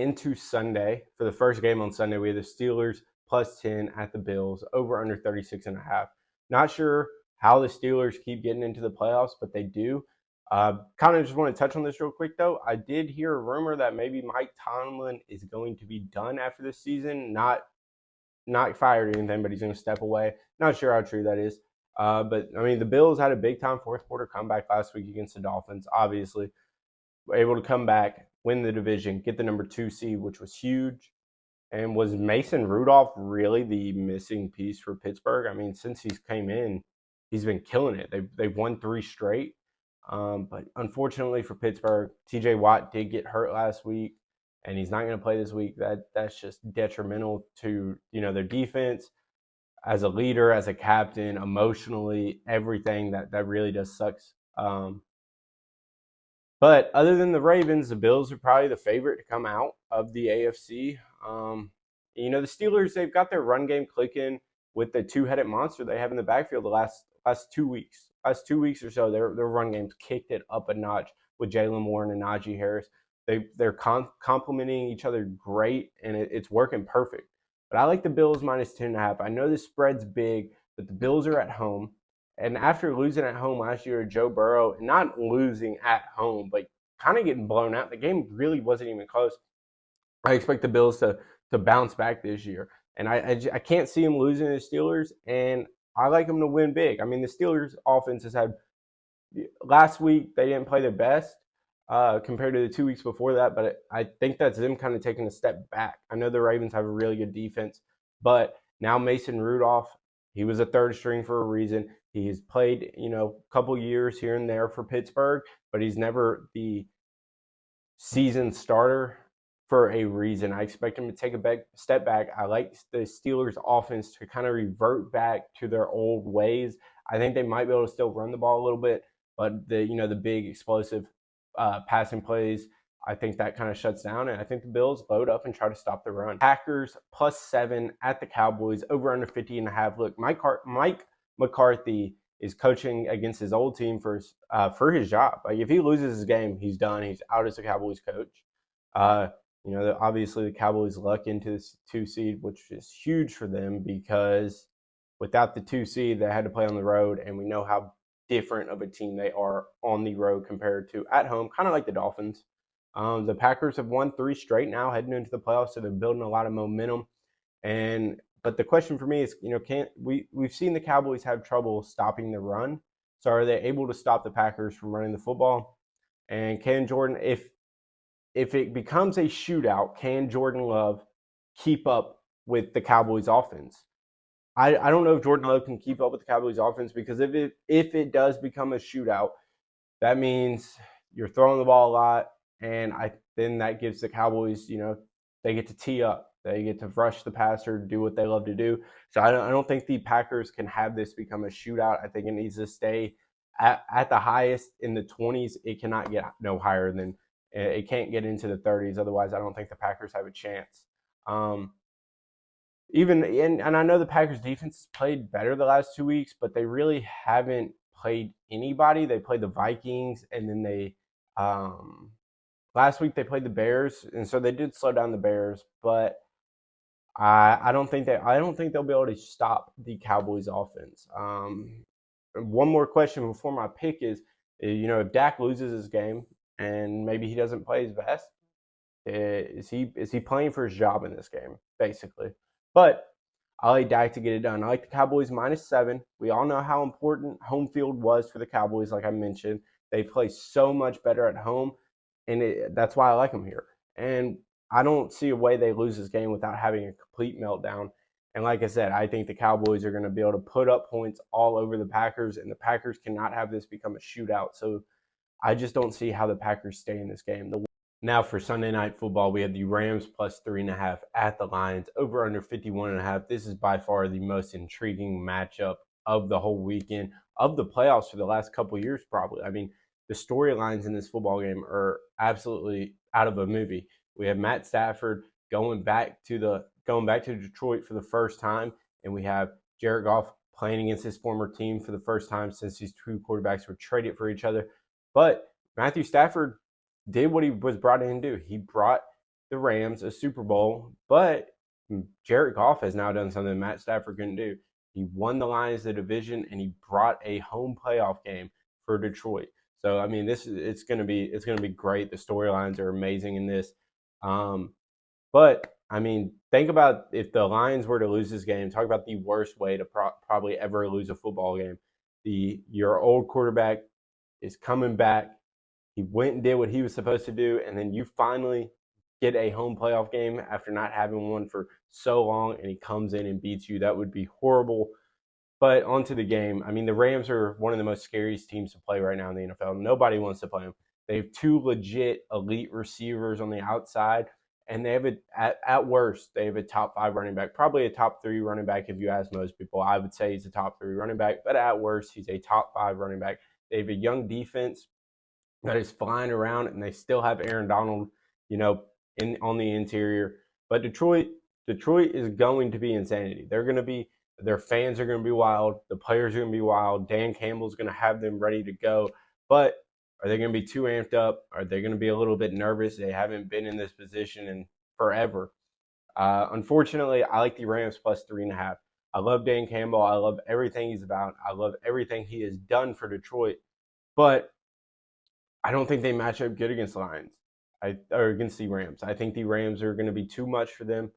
Into Sunday, for the first game on Sunday, we have the Steelers plus 10 at the Bills, over under 36.5. Not sure how the Steelers keep getting into the playoffs, but they do. Kind of just want to touch on this real quick, though. I did hear a rumor that maybe Mike Tomlin is going to be done after this season. Not fired or anything, but he's going to step away. Not sure how true that is. But, I mean, the Bills had a big-time fourth-quarter comeback last week against the Dolphins, obviously. Were able to come back, win the division, get the number 2 seed, which was huge. And was Mason Rudolph really the missing piece for Pittsburgh? I mean, since he's came in, he's been killing it. They've won 3 straight. But unfortunately for Pittsburgh, T.J. Watt did get hurt last week, and he's not going to play this week. That's just detrimental to their defense as a leader, as a captain, emotionally, everything. That really does sucks. But other than the Ravens, the Bills are probably the favorite to come out of the AFC. The Steelers, they've got their run game clicking with the two-headed monster they have in the backfield the last 2 weeks. Last 2 weeks or so, their run game's kicked it up a notch with Jalen Warren and Najee Harris. They're complementing each other great, and it's working perfect. But I like the Bills minus 10.5. I know the spread's big, but the Bills are at home. And after losing at home last year to Joe Burrow, and not losing at home, but kind of getting blown out, the game really wasn't even close. I expect the Bills to bounce back this year. And I can't see them losing to the Steelers, and I like them to win big. I mean, the Steelers' offense has had – last week they didn't play their best compared to the 2 weeks before that, but I think that's them kind of taking a step back. I know the Ravens have a really good defense, but now Mason Rudolph, he was a third string for a reason. He's played, a couple years here and there for Pittsburgh, but he's never the season starter for a reason. I expect him to take a step back. I like the Steelers' offense to kind of revert back to their old ways. I think they might be able to still run the ball a little bit, but the big explosive passing plays, I think that kind of shuts down, and I think the Bills load up and try to stop the run. Packers plus 7 at the Cowboys, over under 50.5. Look, Mike McCarthy is coaching against his old team for his job. Like, if he loses his game, he's done. He's out as a Cowboys coach. Obviously the Cowboys luck into this 2 seed, which is huge for them because without the 2 seed, they had to play on the road, and we know how different of a team they are on the road compared to at home, kind of like the Dolphins. The Packers have won 3 straight now heading into the playoffs, so they're building a lot of momentum. But the question for me is, we've seen the Cowboys have trouble stopping the run. So are they able to stop the Packers from running the football? And can Jordan, if it becomes a shootout, can Jordan Love keep up with the Cowboys offense? I don't know if Jordan Love can keep up with the Cowboys offense, because if it does become a shootout, that means you're throwing the ball a lot, and then that gives the Cowboys, they get to tee up. They get to rush the passer, do what they love to do. So I don't think the Packers can have this become a shootout. I think it needs to stay at the highest in the 20s. It cannot get no higher than – it can't get into the 30s. Otherwise, I don't think the Packers have a chance. And I know the Packers defense has played better the last 2 weeks, but they really haven't played anybody. They played the Vikings, and then they last week they played the Bears, and so they did slow down the Bears. But I don't think they'll be able to stop the Cowboys offense. One more question before my pick is, if Dak loses his game and maybe he doesn't play his best, is he playing for his job in this game, basically? But I like Dak to get it done. I like the Cowboys minus 7. We all know how important home field was for the Cowboys, like I mentioned. They play so much better at home, and that's why I like them here. And I don't see a way they lose this game without having a complete meltdown. And like I said, I think the Cowboys are going to be able to put up points all over the Packers, and the Packers cannot have this become a shootout. So I just don't see how the Packers stay in this game. Now for Sunday Night Football, we have the Rams plus 3.5 at the Lions, over under 51.5. This is by far the most intriguing matchup of the whole weekend, of the playoffs for the last couple of years, probably. I mean, the storylines in this football game are absolutely out of a movie. We have Matt Stafford going back to Detroit for the first time, and we have Jared Goff playing against his former team for the first time since these 2 quarterbacks were traded for each other. But Matthew Stafford did what he was brought in to do. He brought the Rams a Super Bowl, but Jared Goff has now done something Matt Stafford couldn't do. He won the Lions the division, and he brought a home playoff game for Detroit. So I mean, it's gonna be great. The storylines are amazing in this. But I mean, think about if the Lions were to lose this game. Talk about the worst way to probably ever lose a football game. Your old quarterback is coming back. He went and did what he was supposed to do, and then you finally get a home playoff game after not having one for so long, and he comes in and beats you. That would be horrible. But onto the game. I mean, the Rams are one of the most scariest teams to play right now in the NFL. Nobody wants to play them. They have two legit elite receivers on the outside, and they have at worst they have a top 5 running back, probably a top 3 running back if you ask most people. I would say he's a top 3 running back, but at worst he's a top 5 running back. They have a young defense that is flying around, and they still have Aaron Donald, in on the interior. But Detroit is going to be insanity. Their fans are going to be wild. The players are going to be wild. Dan Campbell's going to have them ready to go. But are they going to be too amped up? Are they going to be a little bit nervous? They haven't been in this position in forever. Unfortunately, I like the Rams plus 3.5. I love Dan Campbell. I love everything he's about. I love everything he has done for Detroit. But I don't think they match up good against the Lions or against the Rams. I think the Rams are going to be too much for them.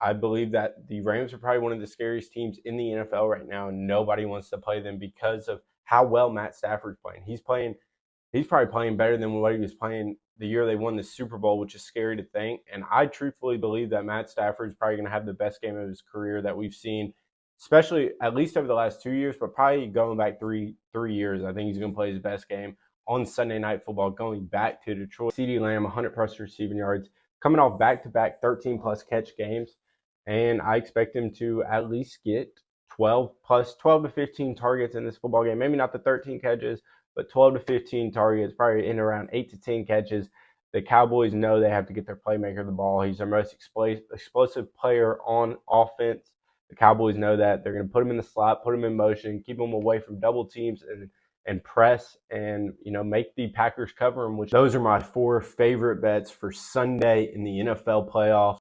I believe that the Rams are probably one of the scariest teams in the NFL right now, and nobody wants to play them because of how well Matt Stafford's playing. He's probably playing better than what he was playing the year they won the Super Bowl, which is scary to think. And I truthfully believe that Matt Stafford is probably going to have the best game of his career that we've seen, especially at least over the last 2 years, but probably going back three years. I think he's going to play his best game on Sunday Night Football going back to Detroit. CeeDee Lamb, 100-plus receiving yards, coming off back-to-back 13-plus catch games. And I expect him to at least get 12 to 15 targets in this football game. Maybe not the 13 catches, but 12 to 15 targets, probably in around 8 to 10 catches. The Cowboys know they have to get their playmaker the ball. He's their most explosive player on offense. The Cowboys know that. They're going to put him in the slot, put him in motion, keep him away from double teams, and press and make the Packers cover him. Which those are my 4 favorite bets for Sunday in the NFL playoffs.